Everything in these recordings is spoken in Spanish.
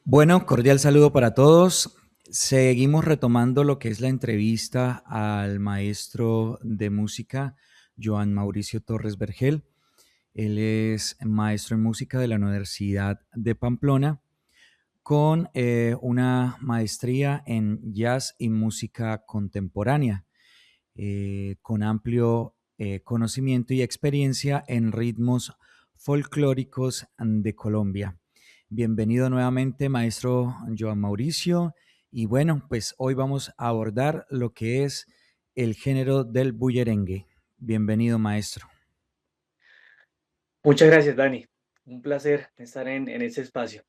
Bueno, cordial saludo para todos. Seguimos retomando lo que es la entrevista al maestro de música, Joan Mauricio Torres Vergel. Él es maestro en música de la Universidad de Pamplona con una maestría en jazz y música contemporánea, con amplio conocimiento y experiencia en ritmos folclóricos de Colombia. Bienvenido nuevamente, maestro Joan Mauricio. Y bueno, pues hoy vamos a abordar lo que es el género del bullerengue. Bienvenido, maestro. Muchas gracias, Dani. Un placer estar en este espacio.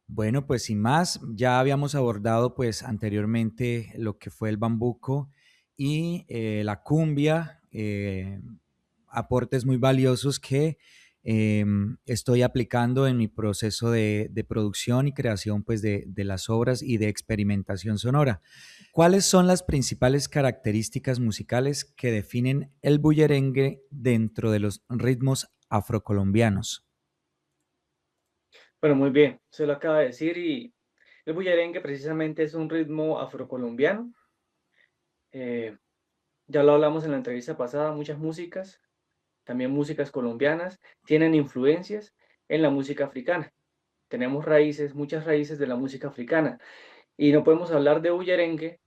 Bueno, pues sin más, ya habíamos abordado pues anteriormente lo que fue el bambuco y la cumbia, aportes muy valiosos que estoy aplicando en mi proceso de producción y creación pues de las obras y de experimentación sonora. ¿Cuáles son las principales características musicales que definen el bullerengue dentro de los ritmos afrocolombianos? Bueno, muy bien, se lo acaba de decir y el bullerengue precisamente es un ritmo afrocolombiano. eh, ya lo hablamos en la entrevista pasada, muchas músicas, también músicas colombianas, tienen influencias en la música africana. Tenemos raíces, muchas raíces de la música africana y no podemos hablar de bullerengue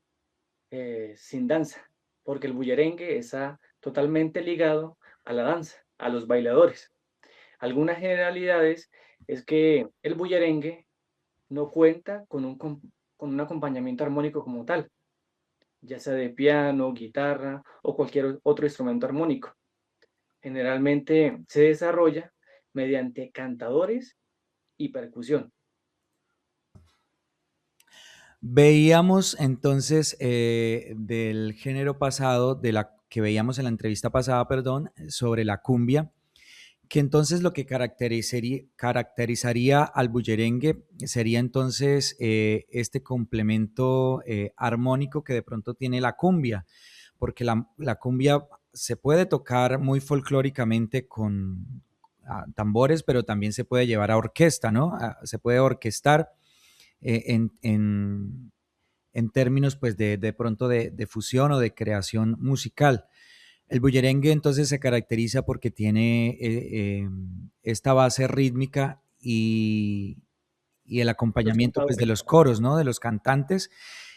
sin danza, porque el bullerengue está totalmente ligado a la danza, a los bailadores. Algunas generalidades es que el bullerengue no cuenta con un acompañamiento armónico como tal, ya sea de piano, guitarra o cualquier otro instrumento armónico. Generalmente se desarrolla mediante cantadores y percusión. Veíamos entonces del género pasado, de la que veíamos en la entrevista pasada, perdón, sobre la cumbia, que entonces lo que caracterizaría al bullerengue sería entonces este complemento armónico que de pronto tiene la cumbia, porque la cumbia se puede tocar muy folclóricamente con tambores, pero también se puede llevar a orquesta, ¿no? Se puede orquestar en términos pues de pronto de fusión o de creación musical. El bullerengue entonces se caracteriza porque tiene esta base rítmica y el Los acompañamiento pues de cantadores. los coros, ¿no? De los cantantes.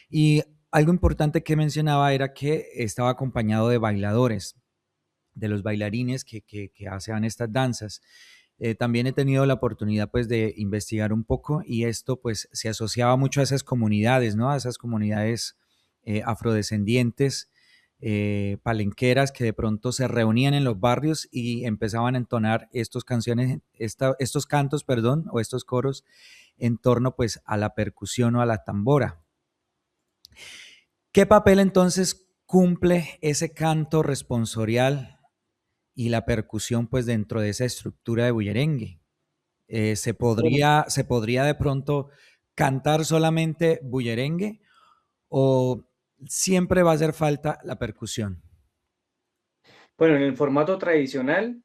Y algo importante que mencionaba era que estaba acompañado de bailadores, de los bailarines que hacían estas danzas. También he tenido la oportunidad pues de investigar un poco y esto pues se asociaba mucho a esas comunidades, ¿no? A esas comunidades afrodescendientes, palenqueras que de pronto se reunían en los barrios y empezaban a entonar estos cantos, perdón, o estos coros en torno pues a la percusión o a la tambora. ¿Qué papel entonces cumple ese canto responsorial y la percusión pues dentro de esa estructura de bullerengue? Bueno, Se podría de pronto cantar solamente bullerengue o siempre va a hacer falta la percusión? bueno, en el formato tradicional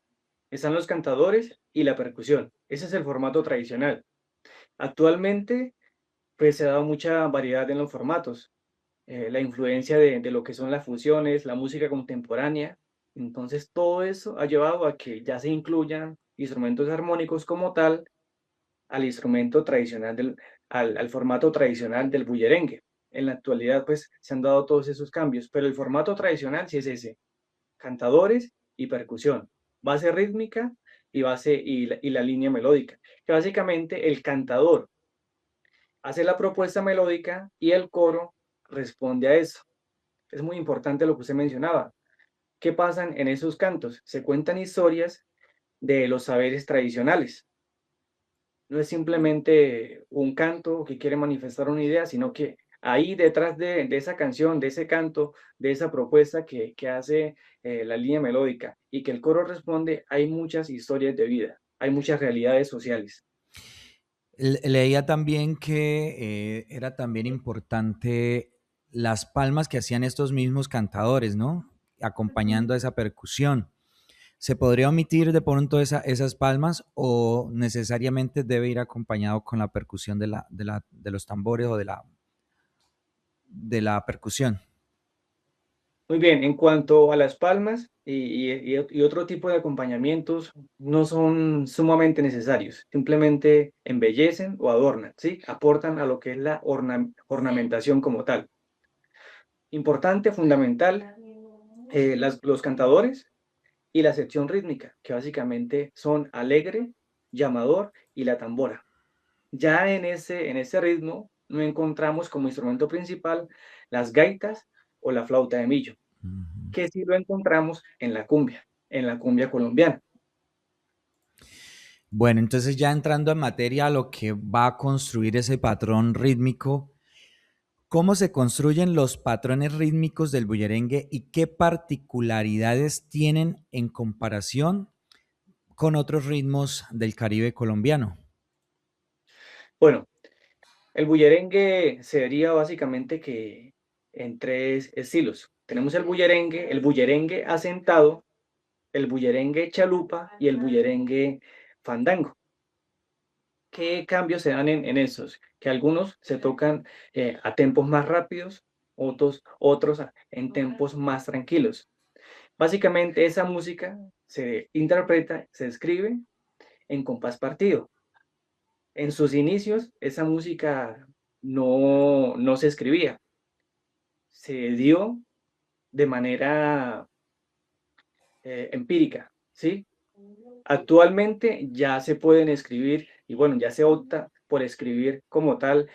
están los cantadores y la percusión. Ese es el formato tradicional. Actualmente, pues se ha dado mucha variedad en los formatos. La influencia de lo que son las fusiones, la música contemporánea. Entonces, todo eso ha llevado a que ya se incluyan instrumentos armónicos como tal al instrumento tradicional al formato tradicional del bullerengue. En la actualidad, pues se han dado todos esos cambios, pero el formato tradicional sí es ese: cantadores y percusión, base rítmica y la línea melódica, que básicamente el cantador hace la propuesta melódica y el coro responde a eso. Es muy importante lo que usted mencionaba. ¿Qué pasan en esos cantos? Se cuentan historias de los saberes tradicionales. No es simplemente un canto que quiere manifestar una idea, sino que ahí detrás de esa canción, de ese canto, de esa propuesta que hace la línea melódica y que el coro responde, hay muchas historias de vida, hay muchas realidades sociales. Leía también que era también importante las palmas que hacían estos mismos cantadores, ¿no? Acompañando a esa percusión. ¿Se podría omitir de pronto esas palmas o necesariamente debe ir acompañado con la percusión de los tambores o de la percusión? Muy bien, en cuanto a las palmas y otro tipo de acompañamientos, no son sumamente necesarios, simplemente embellecen o adornan, ¿sí? Aportan a lo que es la ornamentación como tal. Importante, fundamental, los cantadores y la sección rítmica, que básicamente son alegre, llamador y la tambora. Ya en ese ritmo no encontramos como instrumento principal las gaitas o la flauta de millo, Ujú. que sí lo encontramos en la cumbia colombiana. Bueno, entonces ya entrando en materia a lo que va a construir ese patrón rítmico, ¿cómo se construyen los patrones rítmicos del bullerengue y qué particularidades tienen en comparación con otros ritmos del Caribe colombiano? Bueno, el bullerengue sería básicamente que en tres estilos. Tenemos el bullerengue asentado, el bullerengue chalupa y el bullerengue fandango. ¿Qué cambios se dan en esos? Que algunos se tocan a tempos más rápidos, otros en tempos más tranquilos. Básicamente esa música se interpreta, se escribe en compás partido. En sus inicios esa música no se escribía, se dio de manera empírica, ¿sí? Actualmente ya se pueden escribir y bueno, ya se opta por escribir como tal,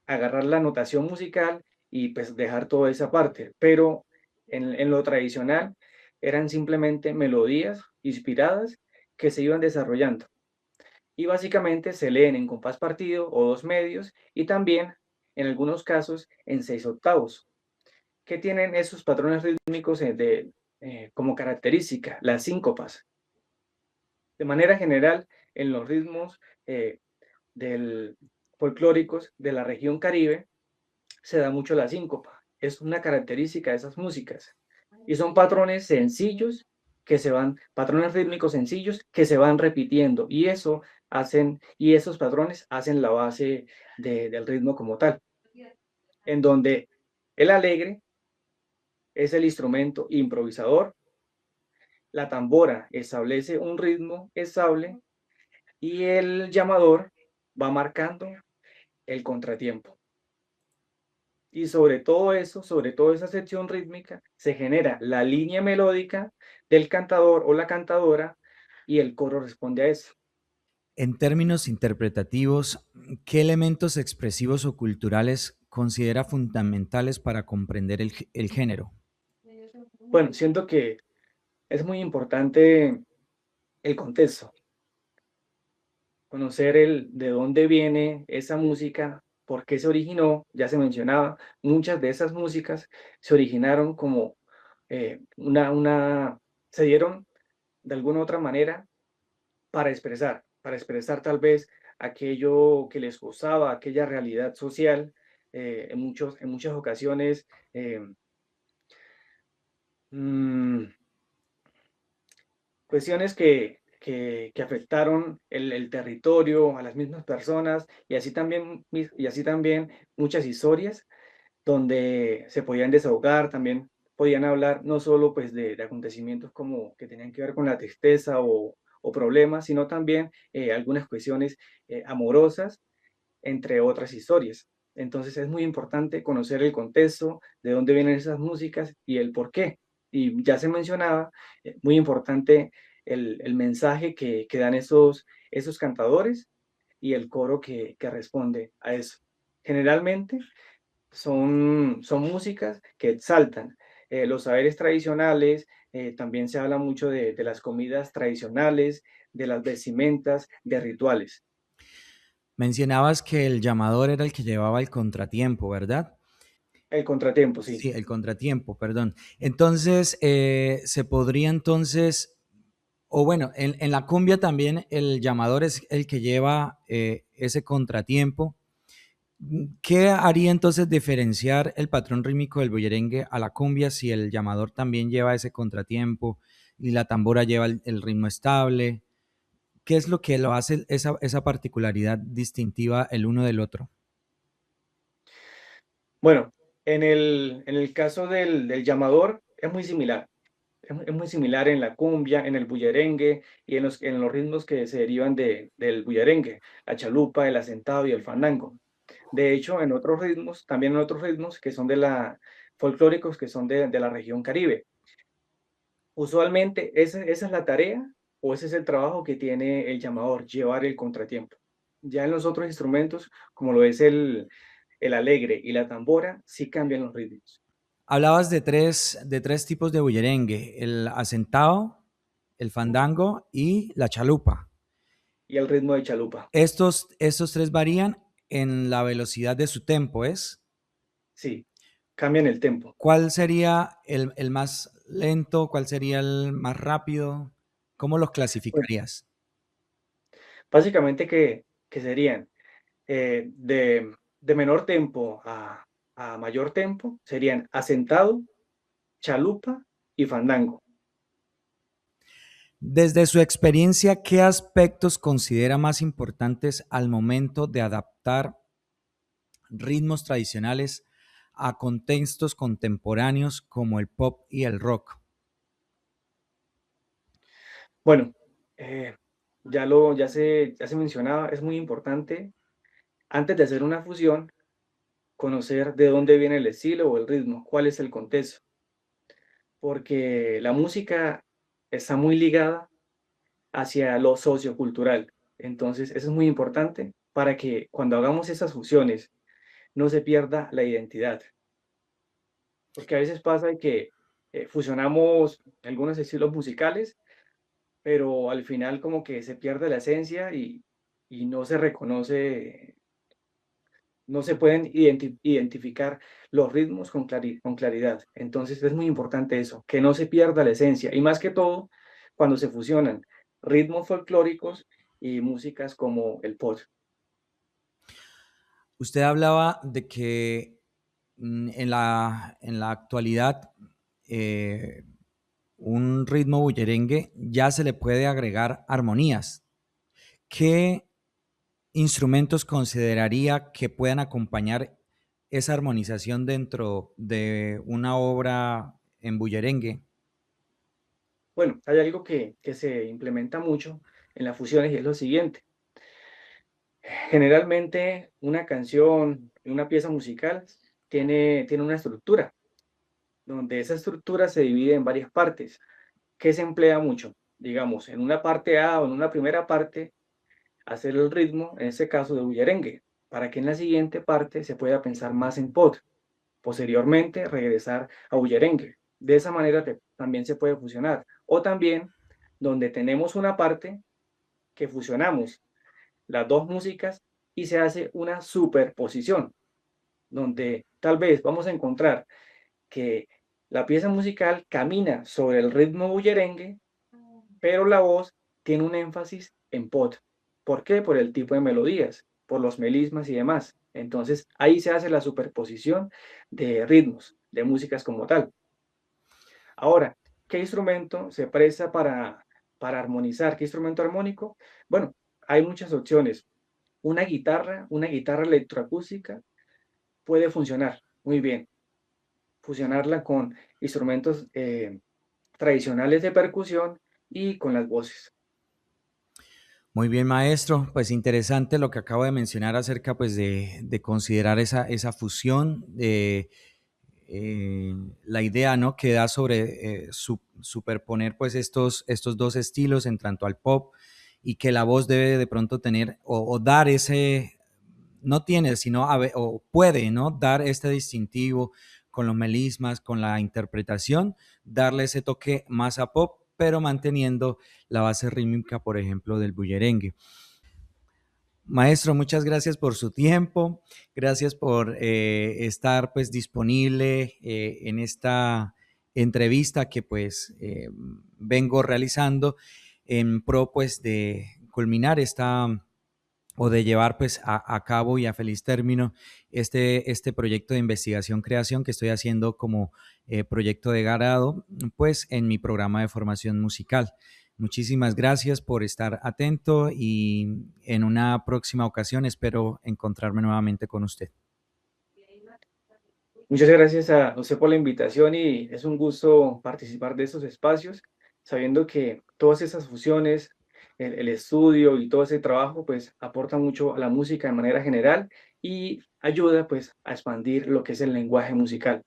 agarrar la notación musical y pues dejar toda esa parte, pero en lo tradicional eran simplemente melodías inspiradas que se iban desarrollando y básicamente se leen en compás partido o dos medios y también en algunos casos en seis octavos, que tienen esos patrones rítmicos como característica, las síncopas. De manera general, en los ritmos eh, del folclóricos de la región Caribe se da mucho la síncopa. Es una característica de esas músicas. Y son patrones sencillos patrones rítmicos sencillos que se van repitiendo. Y esos patrones hacen la base del ritmo como tal, en donde el alegre es el instrumento improvisador, la tambora establece un ritmo estable y el llamador va marcando el contratiempo. Y sobre todo eso, sobre toda esa sección rítmica, se genera la línea melódica del cantador o la cantadora y el coro responde a eso. En términos interpretativos, ¿qué elementos expresivos o culturales considera fundamentales para comprender el género? Bueno, siento que es muy importante el contexto, conocer de dónde viene esa música, por qué se originó, ya se mencionaba, muchas de esas músicas se originaron como se dieron de alguna u otra manera para expresar tal vez aquello que les gustaba, aquella realidad social, en muchas ocasiones, mm, cuestiones que afectaron el territorio, a las mismas personas, y así también muchas historias donde se podían desahogar, también podían hablar no solo pues de acontecimientos como que tenían que ver con la tristeza o problemas, sino también algunas cuestiones amorosas, entre otras historias. Entonces es muy importante conocer el contexto, de dónde vienen esas músicas y el por qué. Y ya se mencionaba, muy importante el mensaje que dan esos cantadores y el coro que responde a eso. Generalmente son músicas que exaltan los saberes tradicionales, también se habla mucho de las comidas tradicionales, de las vestimentas, de rituales. Mencionabas que el llamador era el que llevaba el contratiempo, ¿verdad? El contratiempo, sí. Sí, el contratiempo, perdón. Entonces, se podría entonces, o bueno, en la cumbia también el llamador es el que lleva ese contratiempo. ¿Qué haría entonces diferenciar el patrón rítmico del bullerengue a la cumbia si el llamador también lleva ese contratiempo y la tambora lleva el ritmo estable. ¿Qué es lo que lo hace esa particularidad distintiva el uno del otro? Bueno, en el caso del llamador es muy similar. Es muy similar en la cumbia, en el bullerengue y en los ritmos que se derivan del bullerengue, la chalupa, el asentado y el fandango. De hecho, también en otros ritmos que son folclóricos que son de la región Caribe. Usualmente esa es la tarea o ese es el trabajo que tiene el llamador, llevar el contratiempo. Ya en los otros instrumentos, como lo es el alegre y la tambora, sí cambian los ritmos. Hablabas de tres tipos de bullerengue, el asentado, el fandango y la chalupa. Y el ritmo de chalupa, Estos tres varían en la velocidad de su tempo, ¿es? sí, cambian el tempo. ¿Cuál sería el más lento? ¿Cuál sería el más rápido? ¿Cómo los Bueno, clasificarías? básicamente que serían de menor tempo a mayor tempo, serían asentado, chalupa y fandango. Desde su experiencia, ¿qué aspectos considera más importantes al momento de adaptar ritmos tradicionales a contextos contemporáneos como el pop y el rock? Bueno, ya se mencionaba, es muy importante, antes de hacer una fusión, conocer de dónde viene el estilo o el ritmo, cuál es el contexto, porque la música está muy ligada hacia lo sociocultural. Entonces, eso es muy importante para que cuando hagamos esas fusiones no se pierda la identidad, porque a veces pasa que fusionamos algunos estilos musicales, pero al final como que se pierde la esencia y no se reconoce, no se pueden identificar los ritmos con claridad. Entonces es muy importante eso, que no se pierda la esencia y más que todo cuando se fusionan ritmos folclóricos y músicas como el pop. Usted hablaba de que en la actualidad eh, un ritmo bullerengue ya se le puede agregar armonías. ¿Qué instrumentos consideraría que puedan acompañar esa armonización dentro de una obra en bullerengue? Bueno, hay algo que se implementa mucho en las fusiones y es lo siguiente. Generalmente una canción, una pieza musical tiene una estructura, donde esa estructura se divide en varias partes. ¿Qué se emplea mucho? Digamos, en una parte A o en una primera parte, hacer el ritmo, en este caso de bullerengue, para que en la siguiente parte se pueda pensar más en pot. Posteriormente, regresar a bullerengue. De esa manera también se puede fusionar. O también, donde tenemos una parte que fusionamos las dos músicas y se hace una superposición, donde tal vez vamos a encontrar que la pieza musical camina sobre el ritmo bullerengue, pero la voz tiene un énfasis en pot. ¿Por qué? Por el tipo de melodías, por los melismas y demás. Entonces ahí se hace la superposición de ritmos, de músicas como tal. Ahora, ¿qué instrumento se presta para armonizar? ¿Qué instrumento armónico? Bueno, hay muchas opciones. Una guitarra electroacústica puede funcionar muy bien. Fusionarla con instrumentos tradicionales de percusión y con las voces. Muy bien, maestro. Pues interesante lo que acabo de mencionar acerca pues, de considerar esa fusión, la idea ¿no? que da sobre superponer pues, estos dos estilos en tanto al pop y que la voz debe de pronto tener o dar ese, no tiene, sino o puede ¿no? dar este distintivo con los melismas, con la interpretación, darle ese toque más a pop, pero manteniendo la base rítmica, por ejemplo, del bullerengue. Maestro, muchas gracias por su tiempo, gracias por estar pues disponible en esta entrevista que pues vengo realizando en pro pues de culminar o de llevar pues a cabo y a feliz término este proyecto de investigación-creación que estoy haciendo como proyecto de grado, pues en mi programa de formación musical. Muchísimas gracias por estar atento y en una próxima ocasión espero encontrarme nuevamente con usted. Muchas gracias a usted por la invitación y es un gusto participar de estos espacios, sabiendo que todas esas fusiones, el estudio y todo ese trabajo, pues aporta mucho a la música de manera general y ayuda pues a expandir lo que es el lenguaje musical.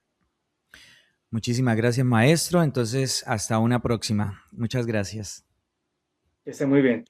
Muchísimas gracias, maestro. Entonces, hasta una próxima. Muchas gracias. Que esté muy bien.